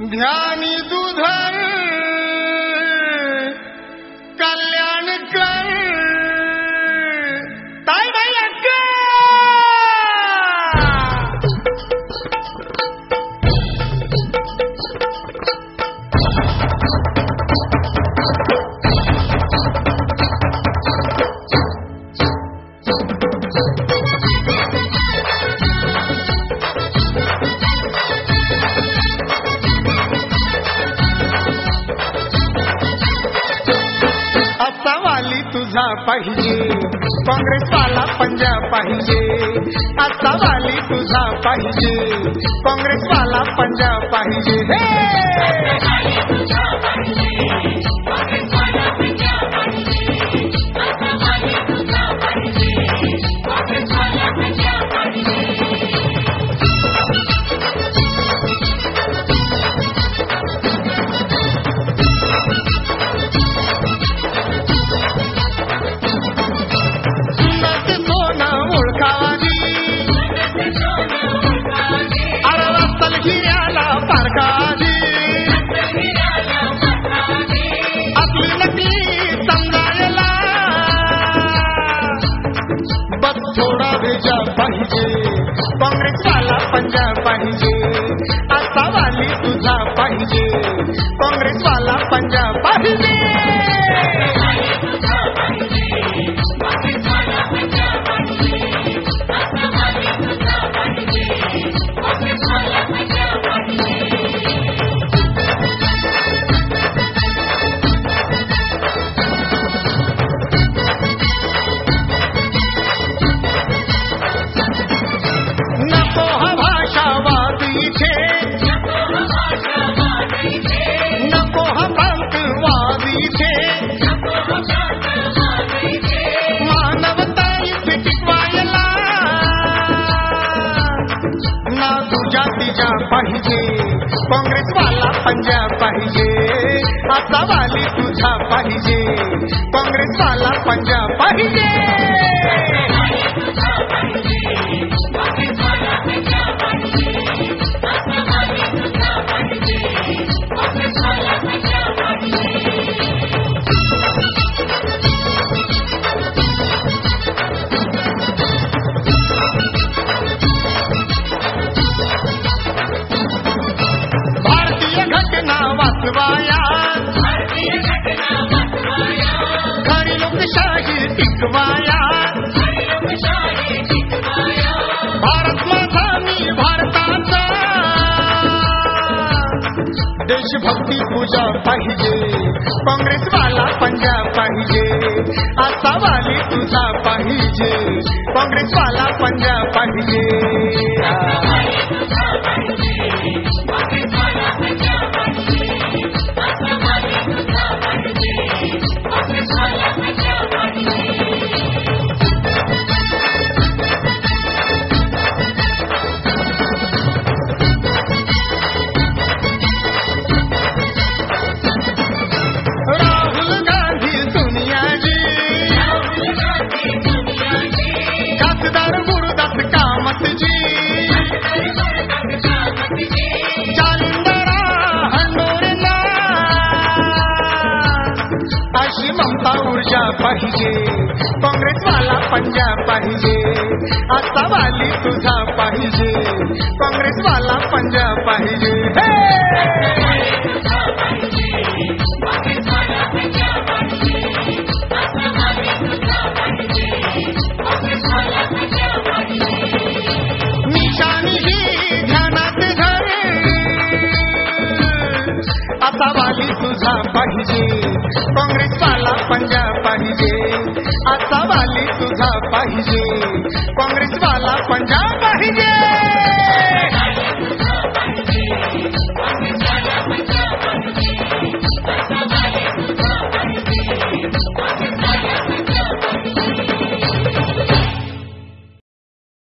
ध्यानी दुधर कल्याण कर ताई बाई अक्का तुझा पाहिजे काँग्रेसवाला पंजा पाहिजे आता वाली तुझा पाहिजे काँग्रेसवाला पंजा पाहिजे काँग्रेसवाला पंजा पाहिजे आता वाली तुझा पाहिजे काँग्रेसवाला पंजा पाहिजे पाहिजे काँग्रेसवाला पंजा पाहिजे आता वाली तुझा पाहिजे काँग्रेसवाला पंजा पाहिजे खरी लोकशाही टिकवाया भारत माझा मी भारताचा देशभक्ती पूजा पाहिजे काँग्रेसवाला पंजा पाहिजे आता वाली तुझा पाहिजे काँग्रेसवाला पंजा पाहिजे ममता ऊर्जा पाहिजे काँग्रेसवाला पंजा पाहिजे आता वाली तुझा पाहिजे काँग्रेसवाला पंजा पाहिजे निशाणी ही ध्यानात धर आता वाली तुझा पाहिजे काँग्रेसवाला पंजा पाहिजे आता वाली तुझा पाहिजे काँग्रेसवाला पंजा पाहिजे